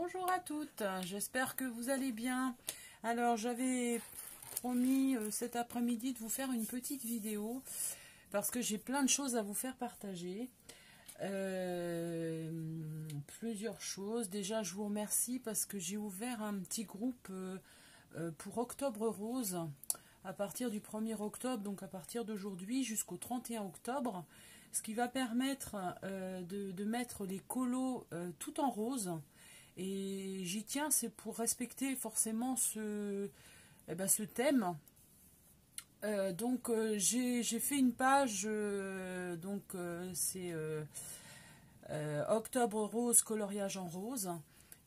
Bonjour à toutes, j'espère que vous allez bien. Alors j'avais promis cet après-midi de vous faire une petite vidéo parce que j'ai plein de choses à vous faire partager. Plusieurs choses. Déjà je vous remercie parce que j'ai ouvert un petit groupe pour Octobre Rose à partir du 1er octobre, donc à partir d'aujourd'hui jusqu'au 31 octobre. Ce qui va permettre de mettre les colos tout en rose. Et j'y tiens, c'est pour respecter forcément ce thème. J'ai fait une page, c'est Octobre Rose, coloriage en rose.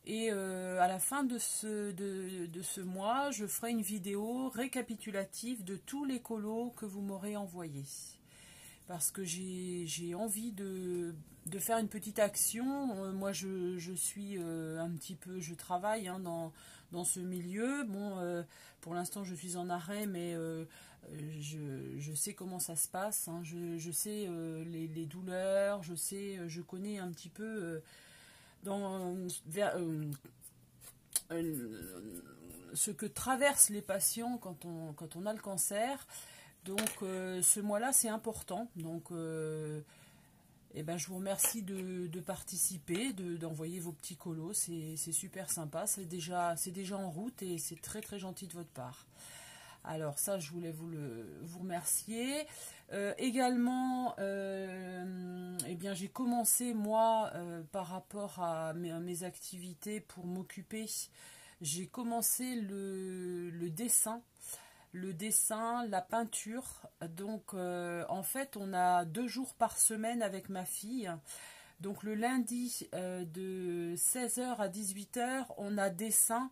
Et à la fin de ce mois, je ferai une vidéo récapitulative de tous les colos que vous m'aurez envoyés. Parce que j'ai envie de faire une petite action. Moi, je suis un petit peu, je travaille dans ce milieu. Bon, pour l'instant, je suis en arrêt, mais je sais comment ça se passe. Hein. Je sais les douleurs, je connais un petit peu ce que traversent les patients quand on a le cancer. Donc ce mois-là, c'est important. Donc je vous remercie de participer, d'envoyer vos petits colos. C'est super sympa. C'est déjà en route et c'est très très gentil de votre part. Alors ça, je voulais vous remercier. Également, j'ai commencé moi par rapport à mes activités pour m'occuper. J'ai commencé le dessin. Le dessin, la peinture. Donc en fait on a 2 jours par semaine avec ma fille. Donc le lundi de 16 h à 18 h on a dessin,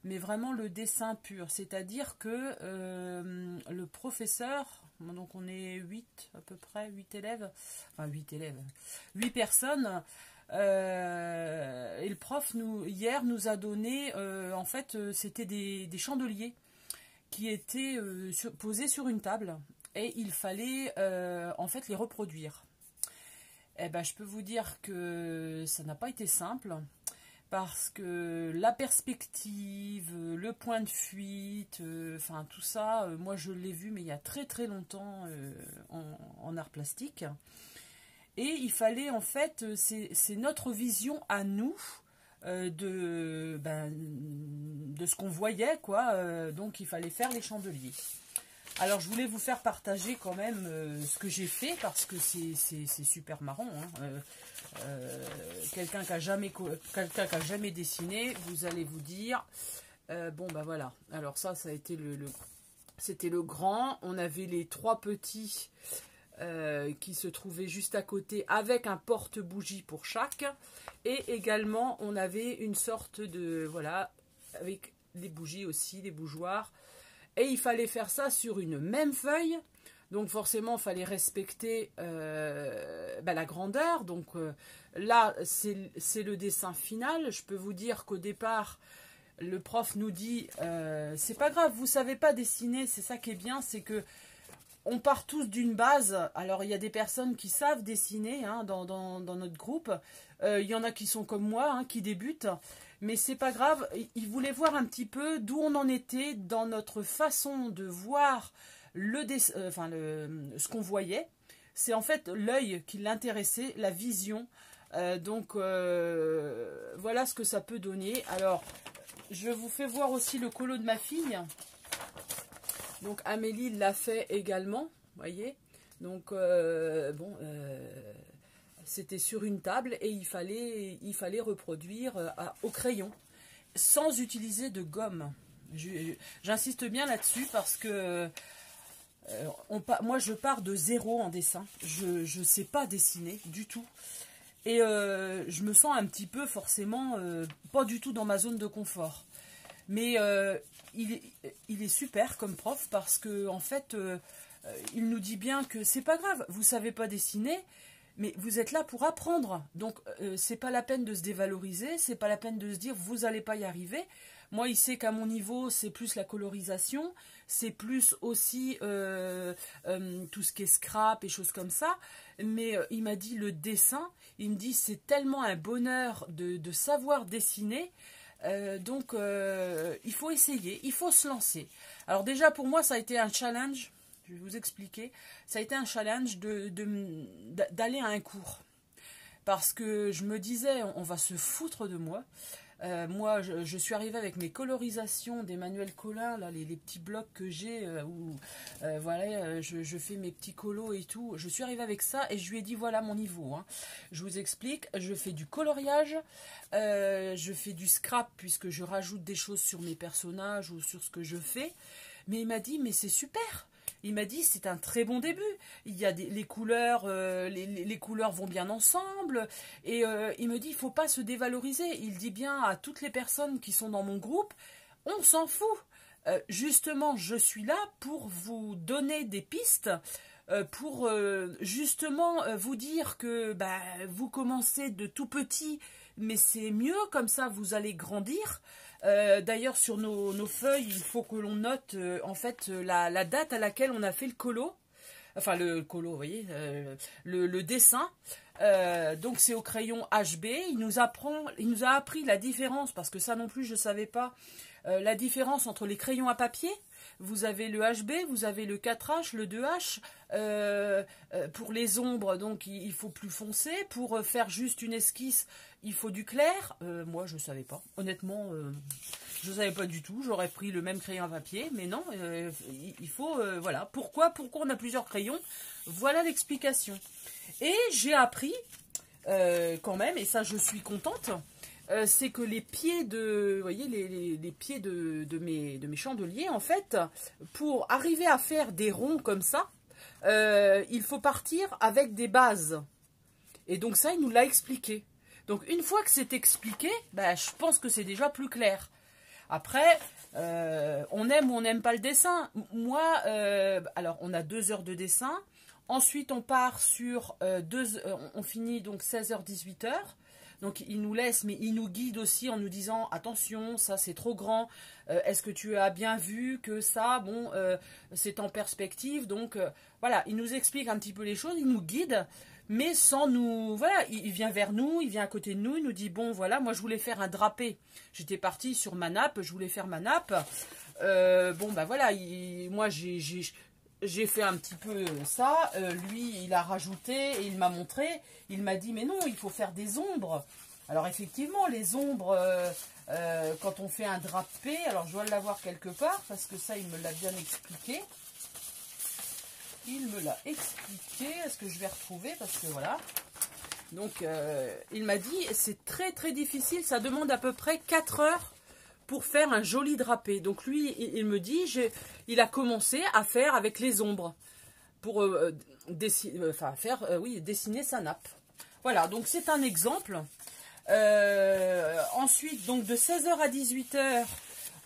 mais vraiment le dessin pur. C'est-à-dire que le professeur, donc on est 8 à peu près, 8 élèves, enfin 8 personnes. Et le prof hier nous a donné, en fait c'était des chandeliers qui étaient posés sur une table et il fallait en fait les reproduire. Je peux vous dire que ça n'a pas été simple parce que la perspective, le point de fuite, enfin tout ça, moi je l'ai vu mais il y a très très longtemps en art plastique. Et il fallait en fait, c'est notre vision à nous de ce qu'on voyait, quoi. Donc il fallait faire les chandeliers. Alors je voulais vous faire partager quand même ce que j'ai fait parce que c'est super marrant. Hein. Quelqu'un qui a jamais dessiné, vous allez vous dire voilà. Alors ça a été c'était le grand. On avait les 3 petits qui se trouvait juste à côté avec un porte-bougie pour chaque, et également on avait une sorte de avec des bougies aussi, des bougeoirs, et il fallait faire ça sur une même feuille. Donc forcément il fallait respecter la grandeur. Donc là c'est le dessin final. Je peux vous dire qu'au départ le prof nous dit c'est pas grave, vous savez pas dessiner, c'est ça qui est bien, c'est que on part tous d'une base. Alors il y a des personnes qui savent dessiner hein, dans notre groupe. Il y en a qui sont comme moi, hein, qui débutent. Mais c'est pas grave. Ils voulaient voir un petit peu d'où on en était dans notre façon de voir ce qu'on voyait. C'est en fait l'œil qui l'intéressait, la vision. Voilà ce que ça peut donner. Alors, je vous fais voir aussi le colo de ma fille. Donc Amélie l'a fait également, voyez. Donc c'était sur une table et il fallait reproduire au crayon sans utiliser de gomme. J'insiste bien là-dessus parce que moi je pars de zéro en dessin. Je sais pas dessiner du tout. Et je me sens un petit peu forcément pas du tout dans ma zone de confort. Mais il est super comme prof parce que en fait il nous dit bien que c'est pas grave, vous savez pas dessiner, mais vous êtes là pour apprendre. Donc c'est pas la peine de se dévaloriser, c'est pas la peine de se dire vous allez pas y arriver. Moi, il sait qu'à mon niveau, c'est plus la colorisation, c'est plus aussi tout ce qui est scrap et choses comme ça. Mais il m'a dit le dessin, il me dit c'est tellement un bonheur de savoir dessiner. Donc, il faut essayer, il faut se lancer. Alors déjà, pour moi, ça a été un challenge. Je vais vous expliquer. Ça a été un challenge d'aller à un cours. Parce que je me disais, on va se foutre de moi. Moi, je suis arrivée avec mes colorisations d'Emmanuel Collin, là, les petits blocs que j'ai, où voilà, je fais mes petits colos et tout. Je suis arrivée avec ça et je lui ai dit, voilà mon niveau. Hein. Je vous explique, je fais du coloriage, je fais du scrap puisque je rajoute des choses sur mes personnages ou sur ce que je fais. Mais il m'a dit, mais c'est super. Il m'a dit c'est un très bon début. Il y a les couleurs, les couleurs vont bien ensemble. Et il me dit il faut pas se dévaloriser. Il dit bien à toutes les personnes qui sont dans mon groupe, on s'en fout. Justement, je suis là pour vous donner des pistes, pour justement vous dire que bah, vous commencez de tout petit, mais c'est mieux comme ça vous allez grandir. D'ailleurs, sur nos feuilles, il faut que l'on note en fait la date à laquelle on a fait le colo. Enfin, le colo, vous voyez, le dessin. Donc, c'est au crayon HB. Il nous a appris la différence, parce que ça non plus, je ne savais pas, la différence entre les crayons à papier. Vous avez le HB, vous avez le 4H, le 2H. Pour les ombres, donc, il faut plus foncé. Pour faire juste une esquisse, il faut du clair. Moi, je ne savais pas. Honnêtement, je ne savais pas du tout. J'aurais pris le même crayon à papier. Mais non, il faut... voilà. Pourquoi on a plusieurs crayons? Voilà l'explication. Et j'ai appris, quand même, et ça, je suis contente, c'est que les pieds de... Vous voyez, les pieds de mes chandeliers, en fait, pour arriver à faire des ronds comme ça, il faut partir avec des bases. Et donc ça, il nous l'a expliqué. Donc une fois que c'est expliqué, bah, je pense que c'est déjà plus clair. Après, on aime ou on n'aime pas le dessin. Moi, alors on a 2 heures de dessin. Ensuite, on part sur on finit donc 16h, 18h. Donc il nous laisse, mais il nous guide aussi en nous disant attention, ça c'est trop grand. Est-ce que tu as bien vu que ça, bon, c'est en perspective. Donc voilà, il nous explique un petit peu les choses, il nous guide. Mais sans nous... Voilà, il vient vers nous, il vient à côté de nous, il nous dit, bon, voilà, moi, je voulais faire un drapé. J'étais partie sur ma nappe, je voulais faire ma nappe. Bon, ben voilà, moi, j'ai fait un petit peu ça. Lui, il a rajouté et il m'a montré. Il m'a dit, mais non, il faut faire des ombres. Alors, effectivement, les ombres, quand on fait un drapé... Alors, je dois l'avoir quelque part, parce que ça, il me l'a bien expliqué. Il me l'a expliqué. Est-ce que je vais retrouver? Parce que voilà. Donc, il m'a dit, c'est très très difficile. Ça demande à peu près 4 heures pour faire un joli drapé. Donc, lui, il me dit, il a commencé à faire avec les ombres. Pour dessiner sa nappe. Voilà, donc c'est un exemple. Ensuite, donc de 16h à 18h,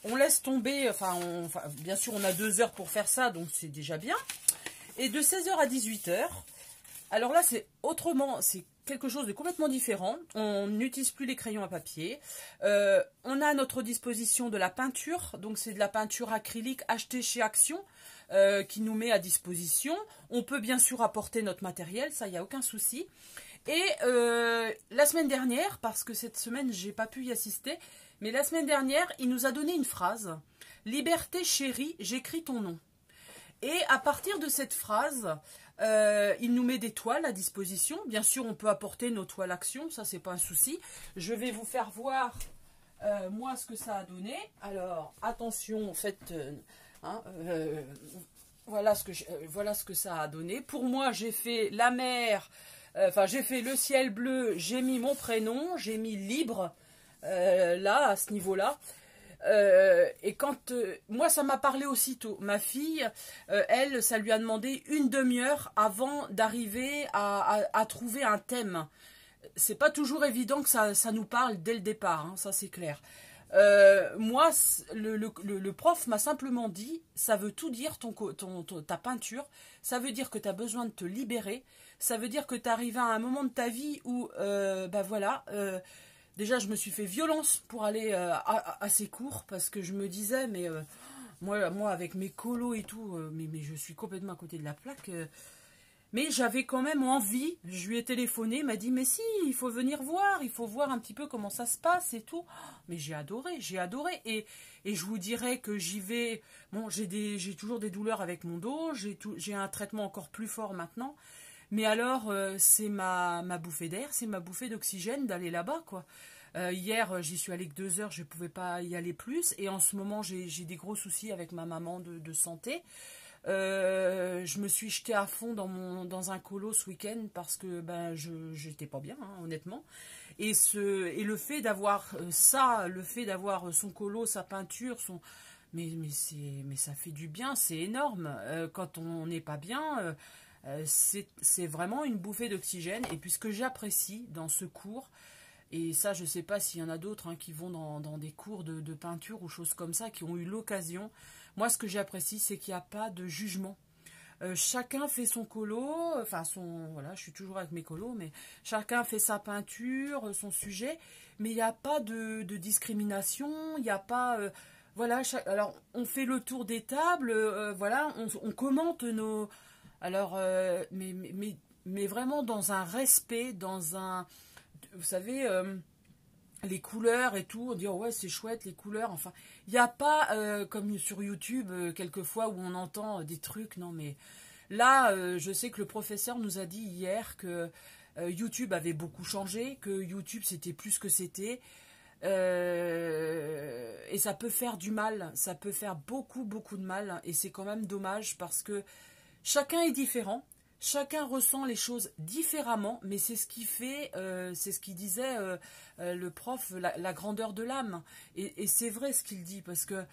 on laisse tomber. Bien sûr, on a 2 heures pour faire ça, donc c'est déjà bien. Et de 16h à 18h, alors là c'est autrement, c'est quelque chose de complètement différent. On n'utilise plus les crayons à papier. On a à notre disposition de la peinture, donc c'est de la peinture acrylique achetée chez Action qui nous met à disposition. On peut bien sûr apporter notre matériel, ça il n'y a aucun souci. Et la semaine dernière, parce que cette semaine j'ai pas pu y assister, mais la semaine dernière il nous a donné une phrase. Liberté chérie, j'écris ton nom. Et à partir de cette phrase, il nous met des toiles à disposition. Bien sûr, on peut apporter nos toiles Action, ça c'est pas un souci. Je vais vous faire voir moi ce que ça a donné. Alors attention, faites, voilà ce que ça a donné. Pour moi, j'ai fait la mer, j'ai fait le ciel bleu. J'ai mis mon prénom, j'ai mis libre là à ce niveau-là. Et quand moi ça m'a parlé aussitôt, ma fille elle, ça lui a demandé une demi-heure avant d'arriver à trouver un thème. C'est pas toujours évident que ça nous parle dès le départ, hein, ça c'est clair. Moi le prof m'a simplement dit, ça veut tout dire ta peinture, ça veut dire que tu as besoin de te libérer, ça veut dire que tu es arrivé à un moment de ta vie où déjà je me suis fait violence pour aller à ces cours, parce que je me disais, mais moi avec mes colos et tout, mais je suis complètement à côté de la plaque. Mais j'avais quand même envie, je lui ai téléphoné, il m'a dit, mais si, il faut venir voir, il faut voir un petit peu comment ça se passe et tout. Mais j'ai adoré. Et je vous dirais que j'y vais, bon, j'ai toujours des douleurs avec mon dos, j'ai un traitement encore plus fort maintenant. Mais alors, c'est ma bouffée d'air, c'est ma bouffée d'oxygène d'aller là-bas, quoi. Hier, j'y suis allée que 2 heures, je ne pouvais pas y aller plus. Et en ce moment, j'ai des gros soucis avec ma maman de santé. Je me suis jetée à fond dans un colo ce week-end parce que ben, j'étais pas bien, hein, honnêtement. Et le fait d'avoir ça, le fait d'avoir son colo, sa peinture, mais ça fait du bien, c'est énorme. Quand on n'est pas bien, c'est vraiment une bouffée d'oxygène. Et puis ce que j'apprécie dans ce cours, et ça je ne sais pas s'il y en a d'autres hein, qui vont dans des cours de peinture ou choses comme ça, qui ont eu l'occasion, moi ce que j'apprécie c'est qu'il n'y a pas de jugement. Chacun fait son colo, enfin voilà, je suis toujours avec mes colos, mais chacun fait sa peinture, son sujet, mais il n'y a pas de discrimination, il n'y a pas... voilà, alors on fait le tour des tables, voilà, on commente nos... Alors, mais vraiment dans un respect, dans un... Vous savez, les couleurs et tout, on dit oh ouais c'est chouette les couleurs, enfin, il n'y a pas comme sur YouTube quelquefois où on entend des trucs, non mais là je sais que le professeur nous a dit hier que YouTube avait beaucoup changé, que YouTube c'était plus ce que c'était, et ça peut faire du mal, ça peut faire beaucoup de mal, et c'est quand même dommage parce que chacun est différent. Chacun ressent les choses différemment, mais c'est ce qui fait, c'est ce qu'il disait le prof, la grandeur de l'âme. Et c'est vrai ce qu'il dit, parce que,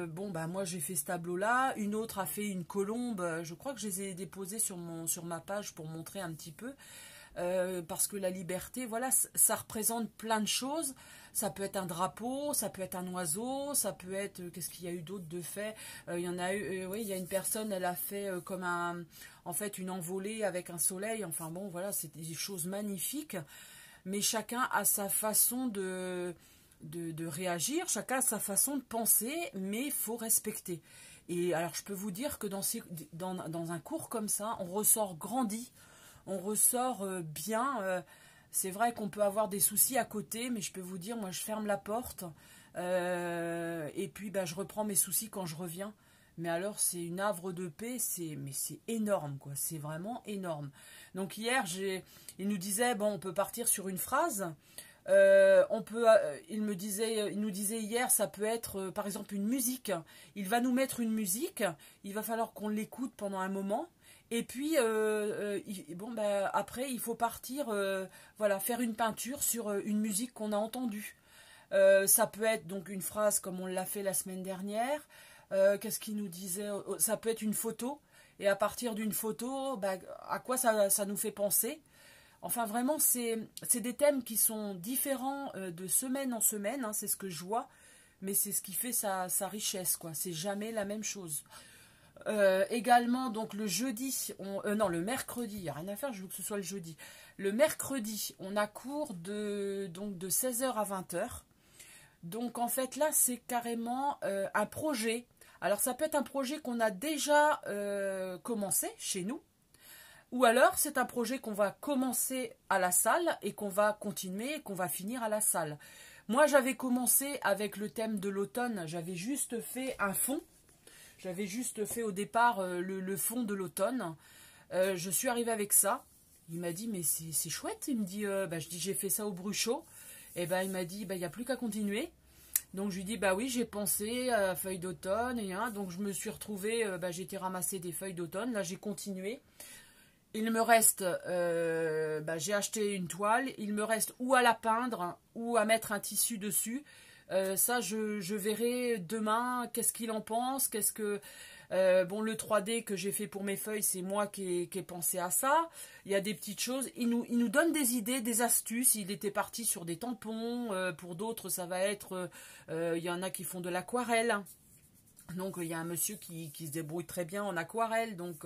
bon, bah, moi j'ai fait ce tableau-là, une autre a fait une colombe, je crois que je les ai déposés sur ma page pour montrer un petit peu, parce que la liberté, voilà, ça représente plein de choses. Ça peut être un drapeau, ça peut être un oiseau, ça peut être... qu'est-ce qu'il y a eu d'autre de fait? Il y en a eu... oui, il y a une personne, elle a fait comme en fait, une envolée avec un soleil. Enfin bon, voilà, c'est des choses magnifiques. Mais chacun a sa façon de réagir, chacun a sa façon de penser, mais il faut respecter. Et alors, je peux vous dire que dans un cours comme ça, on ressort grandi, on ressort bien... c'est vrai qu'on peut avoir des soucis à côté, mais je peux vous dire, moi je ferme la porte et puis bah, je reprends mes soucis quand je reviens. Mais alors c'est une havre de paix, mais c'est énorme quoi, c'est vraiment énorme. Donc hier il nous disait bon on peut partir sur une phrase, il nous disait hier ça peut être par exemple une musique. Il va nous mettre une musique, il va falloir qu'on l'écoute pendant un moment. Et puis, bon, bah, après, il faut partir, voilà, faire une peinture sur une musique qu'on a entendue. Ça peut être donc une phrase comme on l'a fait la semaine dernière. Qu'est-ce qu'il nous disait? Ça peut être une photo. Et à partir d'une photo, bah, à quoi ça nous fait penser? Enfin, vraiment, c'est des thèmes qui sont différents de semaine en semaine. Hein, c'est ce que je vois. Mais c'est ce qui fait sa richesse, quoi. C'est jamais la même chose. Également donc le jeudi, non le mercredi, il n'y a rien à faire, je veux que ce soit le jeudi. Le mercredi, on a cours de 16h à 20h. Donc en fait là c'est carrément un projet. Alors ça peut être un projet qu'on a déjà commencé chez nous. Ou alors c'est un projet qu'on va commencer à la salle et qu'on va continuer et qu'on va finir à la salle. Moi j'avais commencé avec le thème de l'automne, j'avais juste fait un fond. J'avais juste fait au départ le fond de l'automne. Je suis arrivée avec ça. Il m'a dit, mais c'est chouette. Il me dit, bah, je dis, j'ai fait ça au Bruchot. Et ben, il m'a dit, bah, il n'y a plus qu'à continuer. Donc, je lui dis, bah oui, j'ai pensé à feuilles d'automne. Donc, je me suis retrouvée, bah, j'ai été ramasser des feuilles d'automne. Là, j'ai continué. Il me reste, bah, j'ai acheté une toile. Il me reste ou à la peindre ou à mettre un tissu dessus. Ça, je verrai demain qu'est-ce qu'il en pense, bon, le 3D que j'ai fait pour mes feuilles, c'est moi qui ai pensé à ça. Il y a des petites choses. Il nous donne des idées, des astuces. Il était parti sur des tampons. Pour d'autres, ça va être... il y en a qui font de l'aquarelle. Donc il y a un monsieur qui se débrouille très bien en aquarelle, donc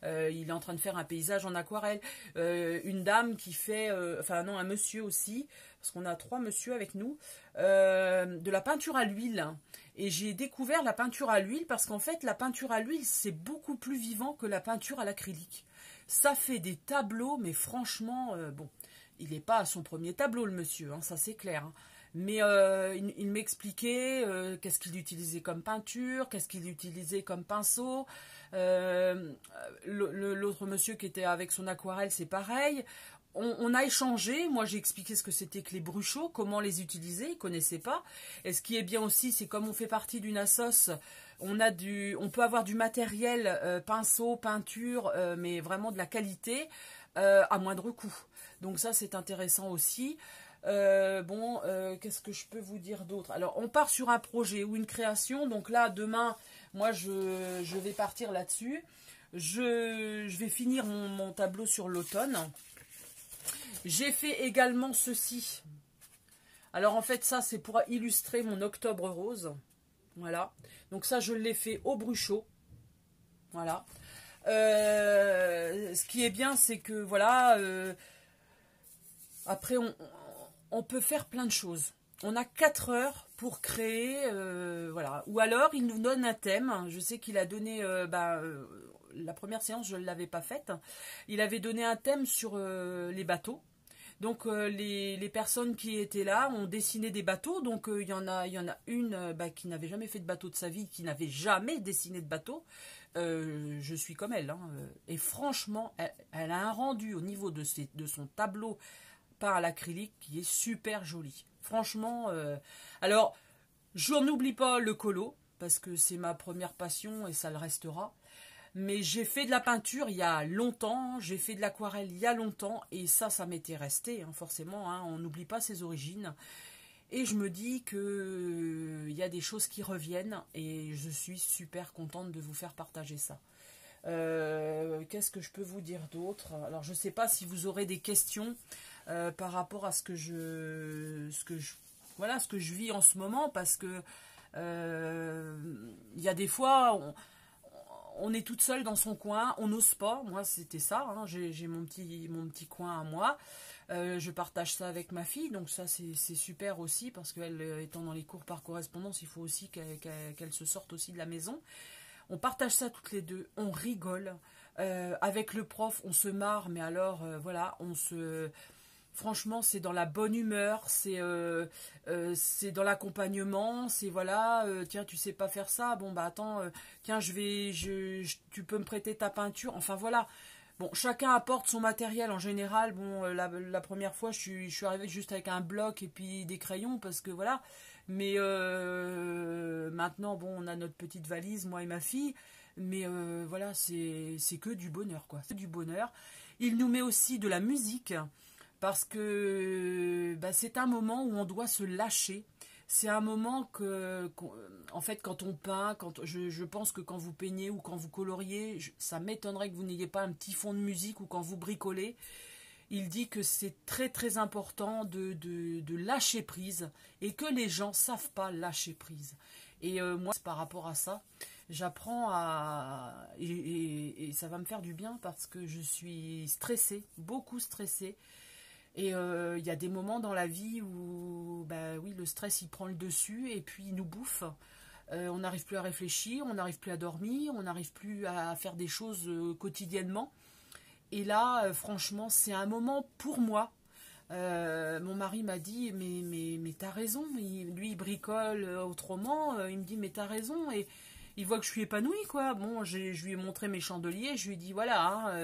il est en train de faire un paysage en aquarelle. Une dame qui fait, enfin non, un monsieur aussi, parce qu'on a 3 messieurs avec nous, de la peinture à l'huile. Et j'ai découvert la peinture à l'huile parce qu'en fait la peinture à l'huile c'est beaucoup plus vivant que la peinture à l'acrylique. Ça fait des tableaux, mais franchement, bon, il n'est pas à son premier tableau le monsieur, hein, ça c'est clair, hein. Mais il m'expliquait qu'est-ce qu'il utilisait comme peinture, qu'est-ce qu'il utilisait comme pinceau. L'autre monsieur qui était avec son aquarelle, c'est pareil. On a échangé, moi j'ai expliqué ce que c'était que les bruchaux, comment les utiliser, ils ne connaissaient pas. Et ce qui est bien aussi, c'est comme on fait partie d'une assoce, on peut avoir du matériel, pinceau, peinture, mais vraiment de la qualité, à moindre coût. Donc ça c'est intéressant aussi. Qu'est-ce que je peux vous dire d'autre? Alors, on part sur un projet ou une création. Donc là, demain, moi, je vais partir là-dessus. Je vais finir mon tableau sur l'automne. J'ai fait également ceci. Alors, en fait, ça, c'est pour illustrer mon octobre rose. Voilà. Donc ça, je l'ai fait au bruchot. Voilà. Ce qui est bien, c'est que, voilà... après, on peut faire plein de choses. On a 4 heures pour créer, voilà. Ou alors, il nous donne un thème. Je sais qu'il a donné, la première séance, je ne l'avais pas faite. Il avait donné un thème sur les bateaux. Donc, les personnes qui étaient là ont dessiné des bateaux. Donc, il y en a une qui n'avait jamais fait de bateau de sa vie, qui n'avait jamais dessiné de bateau. Je suis comme elle, hein. Et franchement, elle a un rendu au niveau de son tableau à l'acrylique qui est super joli. Franchement, alors, je n'oublie pas le colo, parce que c'est ma première passion et ça le restera. Mais j'ai fait de la peinture il y a longtemps, j'ai fait de l'aquarelle il y a longtemps, et ça m'était resté, hein, forcément, hein, on n'oublie pas ses origines. Et je me dis que il y a des choses qui reviennent, et je suis super contente de vous faire partager ça. Qu'est-ce que je peux vous dire d'autre? Alors, je ne sais pas si vous aurez des questions par rapport à ce que je vis en ce moment, parce que il y a des fois on est toute seule dans son coin, on n'ose pas. Moi c'était ça, hein. J'ai mon petit coin à moi, je partage ça avec ma fille, donc ça c'est super aussi, parce qu'elle étant dans les cours par correspondance, il faut aussi qu'elle se sorte aussi de la maison. On partage ça toutes les deux, on rigole, avec le prof on se marre, mais alors voilà, franchement, c'est dans la bonne humeur, c'est dans l'accompagnement, c'est voilà, tiens, tu sais pas faire ça, bon bah attends, tiens, tu peux me prêter ta peinture, enfin voilà. Bon, chacun apporte son matériel en général. Bon, la première fois, je suis arrivée juste avec un bloc et puis des crayons, parce que voilà. Mais maintenant, bon, on a notre petite valise, moi et ma fille. Mais voilà, c'est que du bonheur, quoi. C'est du bonheur. Il nous met aussi de la musique, parce que c'est un moment où on doit se lâcher. C'est un moment en fait, quand on peint, je pense que quand vous peignez ou quand vous coloriez, ça m'étonnerait que vous n'ayez pas un petit fond de musique, ou quand vous bricolez. Il dit que c'est très très important de lâcher prise, et que les gens savent pas lâcher prise. Et moi, par rapport à ça, j'apprends et ça va me faire du bien, parce que je suis stressée, beaucoup stressée. Et il y a des moments dans la vie où oui, le stress il prend le dessus, et puis il nous bouffe. On n'arrive plus à réfléchir, on n'arrive plus à dormir, on n'arrive plus à faire des choses quotidiennement. Et là, franchement, c'est un moment pour moi. Mon mari m'a dit, mais t'as raison. Lui, il bricole autrement. Il me dit, mais t'as raison. Et il voit que je suis épanouie, quoi. Bon, je lui ai montré mes chandeliers. Je lui ai dit, voilà, hein,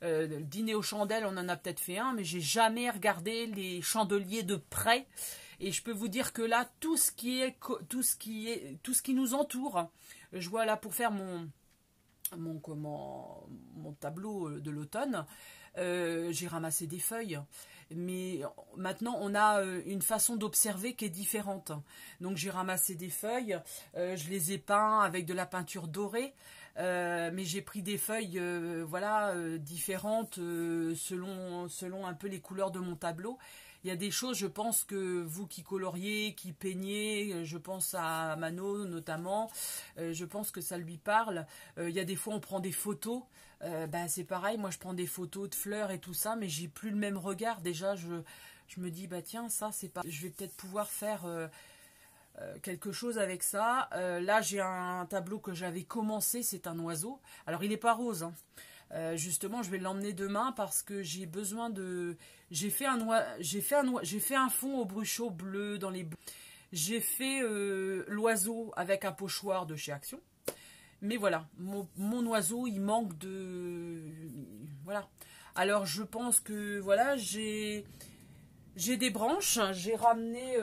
le dîner aux chandelles, on en a peut-être fait un, mais j'ai jamais regardé les chandeliers de près. Et je peux vous dire que là, tout ce qui nous entoure, je vois là, pour faire mon tableau de l'automne, j'ai ramassé des feuilles. Mais maintenant, on a une façon d'observer qui est différente. Donc, j'ai ramassé des feuilles, je les ai peints avec de la peinture dorée, mais j'ai pris des feuilles différentes selon un peu les couleurs de mon tableau. Il Il y a des choses, je pense que vous qui coloriez, qui peignez, je pense à Mano notamment, je pense que ça lui parle. Il y a des fois on prend des photos, c'est pareil, moi je prends des photos de fleurs et tout ça, mais j'ai plus le même regard. Déjà, je me dis, bah tiens, ça c'est pas... Je vais peut-être pouvoir faire quelque chose avec ça. Là, j'ai un tableau que j'avais commencé, c'est un oiseau. Alors, il n'est pas rose, hein. Justement, je vais l'emmener demain parce que j'ai besoin de... J'ai fait un fond au bruchot bleu dans les... J'ai fait l'oiseau avec un pochoir de chez Action. Mais voilà, mon oiseau, il manque de... Voilà. Alors, je pense que, voilà, j'ai des branches. J'ai ramené,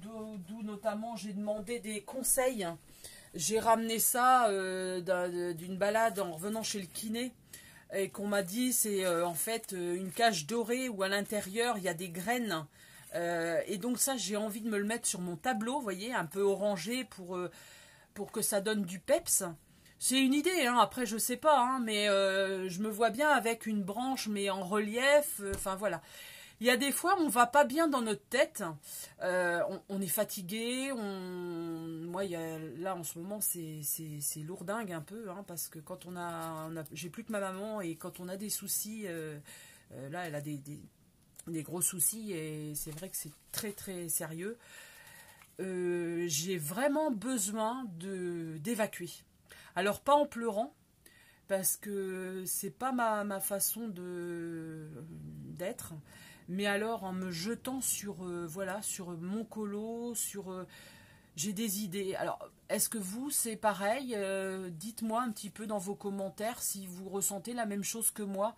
d'où notamment j'ai demandé des conseils. J'ai ramené ça d'une balade en revenant chez le kiné. Et qu'on m'a dit, c'est en fait une cage dorée où à l'intérieur, il y a des graines. Et donc ça, j'ai envie de me le mettre sur mon tableau, vous voyez, un peu orangé pour que ça donne du peps. C'est une idée, hein. Après je sais pas, hein, mais je me vois bien avec une branche mais en relief, enfin voilà. Il y a des fois on va pas bien dans notre tête, on est fatigué, moi là en ce moment c'est lourdingue un peu, hein, parce que quand j'ai plus que ma maman et quand on a des soucis, là elle a des gros soucis et c'est vrai que c'est très très sérieux. J'ai vraiment besoin d'évacuer. Alors pas en pleurant, parce que c'est pas ma façon d'être, mais alors en me jetant sur voilà, sur mon colo, j'ai des idées. Alors est-ce que vous c'est pareil? Dites-moi un petit peu dans vos commentaires si vous ressentez la même chose que moi.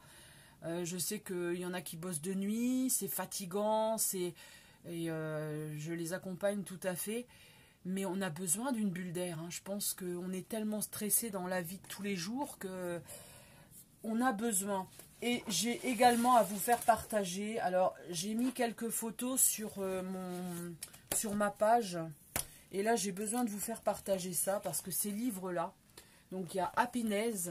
Je sais qu'il y en a qui bossent de nuit, c'est fatigant, je les accompagne tout à fait, mais on a besoin d'une bulle d'air, hein. Je pense qu'on est tellement stressé dans la vie de tous les jours que on a besoin. Et j'ai également à vous faire partager. Alors j'ai mis quelques photos sur ma page, et là j'ai besoin de vous faire partager ça parce que ces livres là, donc il y a Happiness.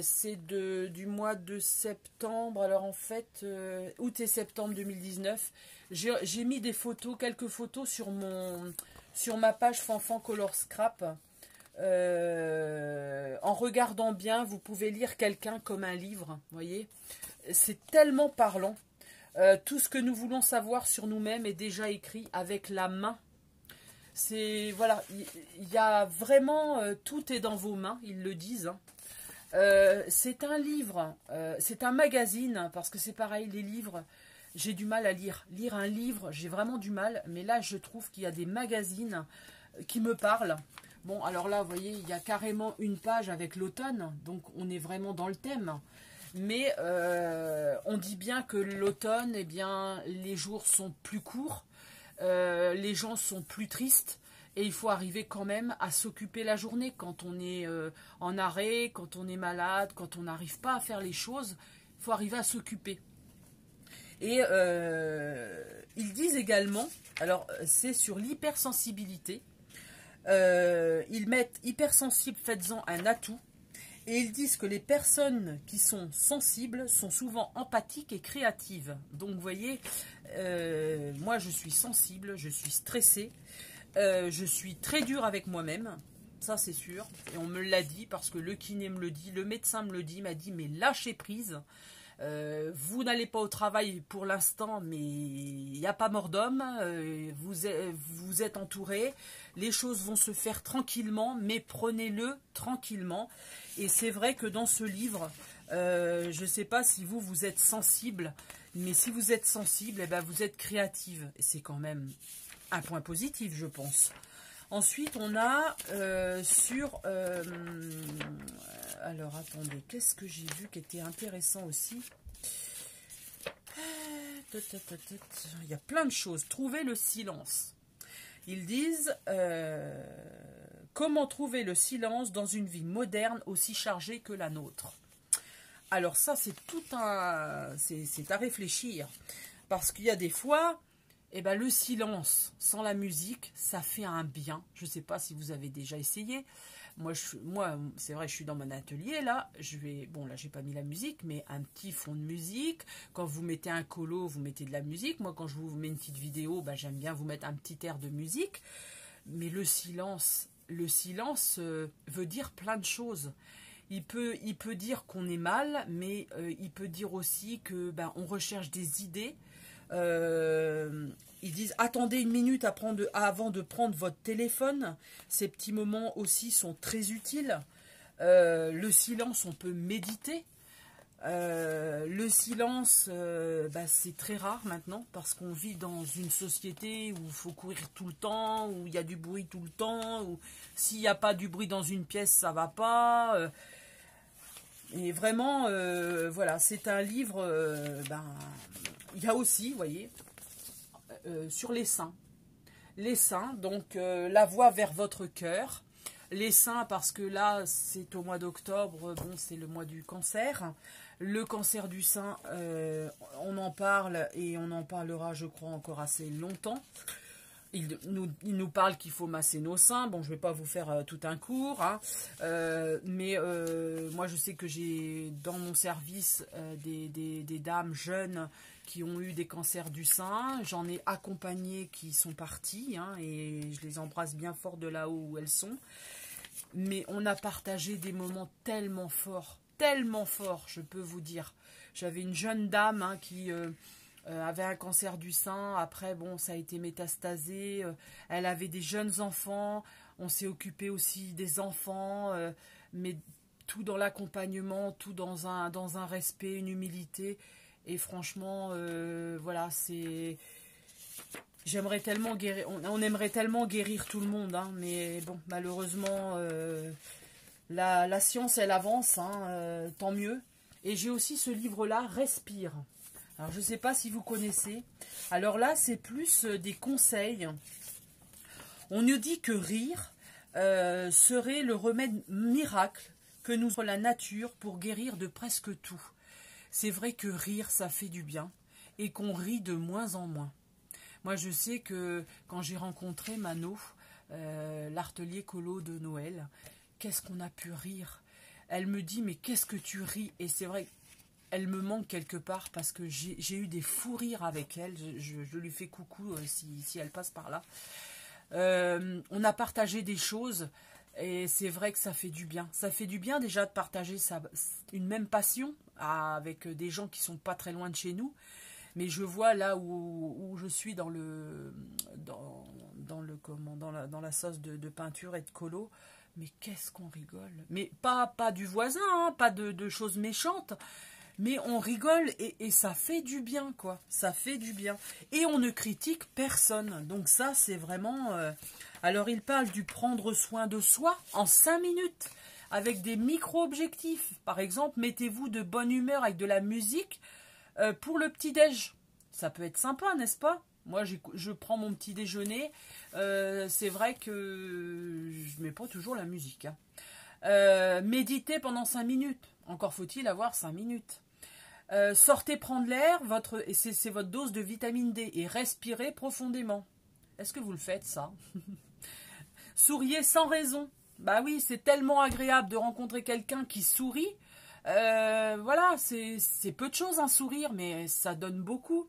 C'est du mois de septembre, alors en fait, août et septembre 2019. J'ai mis des photos, quelques photos sur ma page Fanfan Color Scrap. En regardant bien, vous pouvez lire quelqu'un comme un livre, voyez. C'est tellement parlant. Tout ce que nous voulons savoir sur nous-mêmes est déjà écrit avec la main. Voilà, il y a vraiment, tout est dans vos mains, ils le disent, hein. C'est un livre, c'est un magazine, parce que c'est pareil, les livres, j'ai du mal à lire. Lire un livre, j'ai vraiment du mal, mais là, je trouve qu'il y a des magazines qui me parlent. Bon, alors là, vous voyez, il y a carrément une page avec l'automne, donc on est vraiment dans le thème. Mais on dit bien que l'automne, eh bien, les jours sont plus courts, les gens sont plus tristes. Et il faut arriver quand même à s'occuper la journée quand on est en arrêt, quand on est malade, quand on n'arrive pas à faire les choses. Il faut arriver à s'occuper. Et ils disent également, alors c'est sur l'hypersensibilité, ils mettent hypersensible, faites-en un atout. Et ils disent que les personnes qui sont sensibles sont souvent empathiques et créatives. Donc vous voyez, moi je suis sensible, je suis stressée. Je suis très dure avec moi-même, ça c'est sûr, et on me l'a dit parce que le kiné me le dit, le médecin me le dit, m'a dit mais lâchez prise, vous n'allez pas au travail pour l'instant mais il n'y a pas mort d'homme, vous êtes entouré, les choses vont se faire tranquillement, mais prenez-le tranquillement. Et c'est vrai que dans ce livre, je ne sais pas si vous êtes sensible, mais si vous êtes sensible, eh ben vous êtes créative, et c'est quand même un point positif, je pense. Ensuite, on a alors, attendez, qu'est-ce que j'ai vu qui était intéressant aussi? Il y a plein de choses. Trouver le silence. Ils disent comment trouver le silence dans une vie moderne aussi chargée que la nôtre. Alors ça, c'est c'est à réfléchir. Parce qu'il y a des fois... Eh ben, le silence sans la musique, ça fait un bien. Je ne sais pas si vous avez déjà essayé. Moi c'est vrai, je suis dans mon atelier, là, bon, là, j'ai pas mis la musique, mais un petit fond de musique. Quand vous mettez un colo, vous mettez de la musique. Moi, quand je vous mets une petite vidéo, bah, j'aime bien vous mettre un petit air de musique. Mais le silence veut dire plein de choses. Il peut dire qu'on est mal, mais il peut dire aussi que ben, on recherche des idées. Ils disent attendez une minute avant de prendre votre téléphone. Ces petits moments aussi sont très utiles. Le silence, on peut méditer. Le silence, bah, c'est très rare maintenant parce qu'on vit dans une société où il faut courir tout le temps, où il y a du bruit tout le temps, où s'il n'y a pas du bruit dans une pièce, ça va pas. Et vraiment, voilà, c'est un livre, ben, il y a aussi, vous voyez, sur les seins. Les seins, donc la voie vers votre cœur. Les seins, parce que là, c'est au mois d'octobre, bon, c'est le mois du cancer. Le cancer du sein, on en parle et on en parlera, je crois, encore assez longtemps. Il nous parle qu'il faut masser nos seins. Bon, je ne vais pas vous faire tout un cours, hein. Mais moi, je sais que j'ai dans mon service des dames jeunes qui ont eu des cancers du sein. J'en ai accompagné qui sont parties, hein, et je les embrasse bien fort de là où elles sont. Mais on a partagé des moments tellement forts, je peux vous dire. J'avais une jeune dame, hein, qui avait un cancer du sein. Après, bon, ça a été métastasé. Elle avait des jeunes enfants. On s'est occupé aussi des enfants, mais tout dans l'accompagnement, tout dans un respect, une humilité. Et franchement, voilà, c'est... J'aimerais tellement guérir, on aimerait tellement guérir tout le monde, hein, mais bon, malheureusement, la science, elle avance, hein, tant mieux. Et j'ai aussi ce livre-là, Respire. Alors, je ne sais pas si vous connaissez. Alors là, c'est plus des conseils. On nous dit que rire serait le remède miracle que nous offre la nature pour guérir de presque tout. C'est vrai que rire, ça fait du bien et qu'on rit de moins en moins. Moi, je sais que quand j'ai rencontré Mano, l'artelier colo de Noël, qu'est-ce qu'on a pu rire. Elle me dit, mais qu'est-ce que tu ris? Et c'est vrai, elle me manque quelque part parce que j'ai eu des fous rires avec elle. Je lui fais coucou si elle passe par là. On a partagé des choses et c'est vrai que ça fait du bien. Ça fait du bien déjà de partager une même passion avec des gens qui sont pas très loin de chez nous. Mais je vois là où je suis dans la sauce de peinture et de colo. Mais qu'est-ce qu'on rigole. Mais pas du voisin, hein, pas de choses méchantes. Mais on rigole et ça fait du bien, quoi. Ça fait du bien. Et on ne critique personne. Donc ça, c'est vraiment... Alors, il parle du prendre soin de soi en 5 minutes. Avec des micro-objectifs. Par exemple, mettez-vous de bonne humeur avec de la musique. Pour le petit-déj, ça peut être sympa, n'est-ce pas? Moi, je prends mon petit déjeuner. C'est vrai que je ne mets pas toujours la musique, hein. Méditez pendant 5 minutes. Encore faut-il avoir 5 minutes. Sortez prendre l'air, c'est votre dose de vitamine D. Et respirez profondément. Est-ce que vous le faites, ça? Souriez sans raison. Bah oui, c'est tellement agréable de rencontrer quelqu'un qui sourit. Voilà, c'est peu de choses un sourire, mais ça donne beaucoup.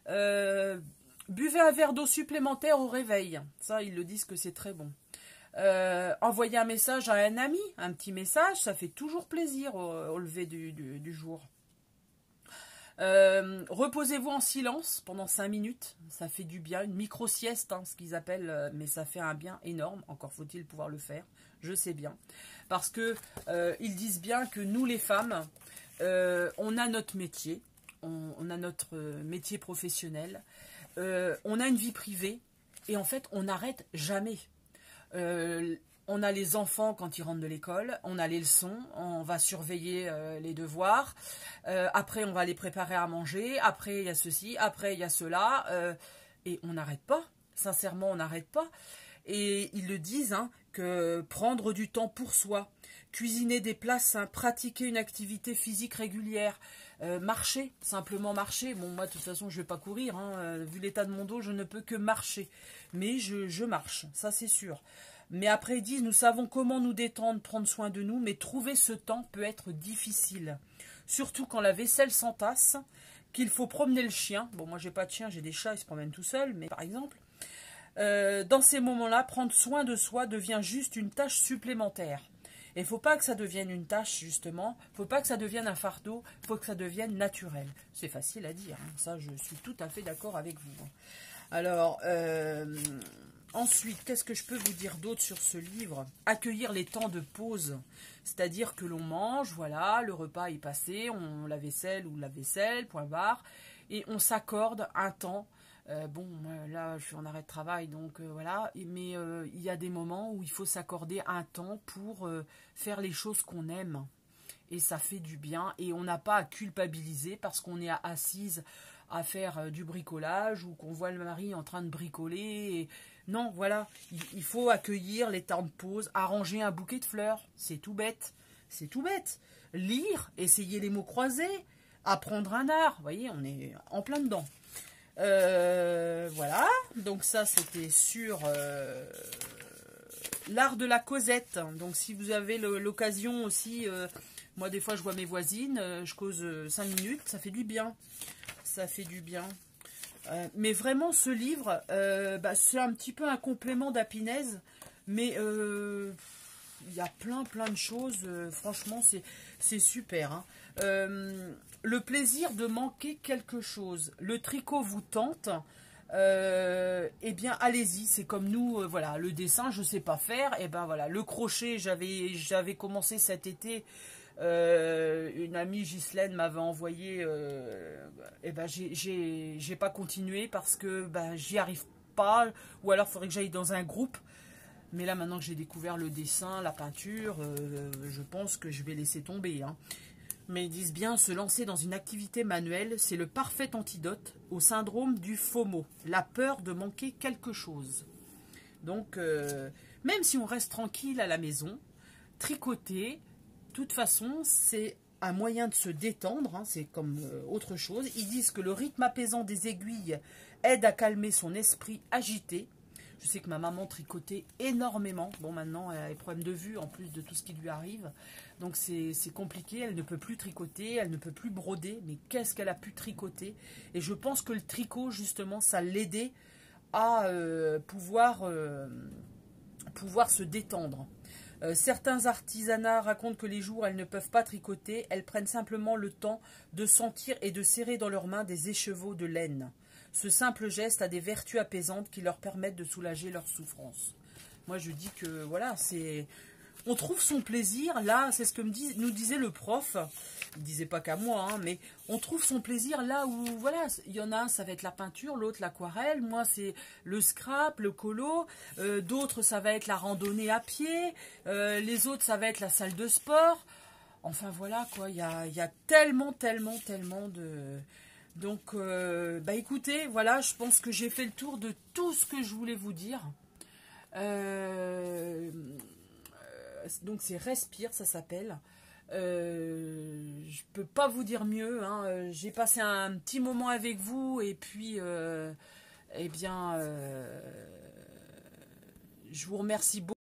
Buvez un verre d'eau supplémentaire au réveil. Ça, ils le disent que c'est très bon. Envoyez un message à un ami, un petit message, ça fait toujours plaisir au lever du jour. Reposez-vous en silence pendant 5 minutes, ça fait du bien, une micro-sieste, hein, ce qu'ils appellent, mais ça fait un bien énorme, encore faut-il pouvoir le faire, je sais bien. Parce que ils disent bien que nous les femmes, on a notre métier, on a notre métier professionnel, on a une vie privée, et en fait on n'arrête jamais. On a les enfants quand ils rentrent de l'école, on a les leçons, on va surveiller les devoirs, après on va les préparer à manger, après il y a ceci, après il y a cela, et on n'arrête pas, sincèrement on n'arrête pas. Et ils le disent, hein, que prendre du temps pour soi, cuisiner des plats sains, pratiquer une activité physique régulière, Marcher, simplement marcher. Bon, moi, de toute façon, je ne vais pas courir. Hein. Vu l'état de mon dos, je ne peux que marcher. Mais je marche, ça c'est sûr. Mais après, ils disent, nous savons comment nous détendre, prendre soin de nous, mais trouver ce temps peut être difficile. Surtout quand la vaisselle s'entasse, qu'il faut promener le chien. Bon, moi, j'ai pas de chien, j'ai des chats, ils se promènent tout seuls, mais par exemple... dans ces moments-là, prendre soin de soi devient juste une tâche supplémentaire. Et il ne faut pas que ça devienne une tâche, justement. Il ne faut pas que ça devienne un fardeau. Il faut que ça devienne naturel. C'est facile à dire. Hein. Ça, je suis tout à fait d'accord avec vous. Alors, ensuite, qu'est-ce que je peux vous dire d'autre sur ce livre? Accueillir les temps de pause. C'est-à-dire que l'on mange, voilà, le repas est passé, on la vaisselle ou la vaisselle, point barre. Et on s'accorde un temps. Bon, là, je suis en arrêt de travail, donc voilà. Mais il y a des moments où il faut s'accorder un temps pour faire les choses qu'on aime. Et ça fait du bien. Et on n'a pas à culpabiliser parce qu'on est assise à faire du bricolage ou qu'on voit le mari en train de bricoler. Et... Non, voilà. Il faut accueillir les temps de pause, arranger un bouquet de fleurs. C'est tout bête. C'est tout bête. Lire, essayer les mots croisés, apprendre un art. Vous voyez, on est en plein dedans. Voilà, donc ça c'était sur l'art de la causette. Donc si vous avez l'occasion aussi, moi des fois je vois mes voisines, je cause 5 minutes, ça fait du bien. Ça fait du bien. Mais vraiment ce livre, c'est un petit peu un complément d'Happiness, mais il y a plein de choses, franchement c'est super. Hein. Le plaisir de manquer quelque chose. Le tricot vous tente, eh bien allez-y, c'est comme nous, voilà, le dessin je sais pas faire, et ben voilà, le crochet j'avais commencé cet été, une amie Ghislaine m'avait envoyé, et ben j'ai pas continué parce que ben j'y arrive pas, ou alors il faudrait que j'aille dans un groupe. Mais là, maintenant que j'ai découvert le dessin, la peinture, je pense que je vais laisser tomber. Hein. Mais ils disent bien, se lancer dans une activité manuelle, c'est le parfait antidote au syndrome du FOMO, la peur de manquer quelque chose. Donc, même si on reste tranquille à la maison, tricoter, de toute façon, c'est un moyen de se détendre, hein, c'est comme autre chose. Ils disent que le rythme apaisant des aiguilles aide à calmer son esprit agité. Je sais que ma maman tricotait énormément. Bon, maintenant, elle a des problèmes de vue en plus de tout ce qui lui arrive. Donc, c'est compliqué. Elle ne peut plus tricoter, elle ne peut plus broder. Mais qu'est-ce qu'elle a pu tricoter? Et je pense que le tricot, justement, ça l'aidait à pouvoir se détendre. Certains artisanats racontent que les jours où elles ne peuvent pas tricoter, elles prennent simplement le temps de sentir et de serrer dans leurs mains des écheveaux de laine. Ce simple geste a des vertus apaisantes qui leur permettent de soulager leur souffrance. Moi, je dis que, voilà, c'est... On trouve son plaisir, là, c'est ce que nous disait le prof. Il ne disait pas qu'à moi, hein, mais on trouve son plaisir là où, voilà, il y en a un, ça va être la peinture, l'autre l'aquarelle, moi c'est le scrap, le colo, d'autres ça va être la randonnée à pied, les autres ça va être la salle de sport. Enfin voilà, quoi, il y a tellement de... Donc, écoutez, voilà, je pense que j'ai fait le tour de tout ce que je voulais vous dire. Donc, c'est Respire, ça s'appelle. Je peux pas vous dire mieux. Hein. J'ai passé un petit moment avec vous et puis, je vous remercie beaucoup.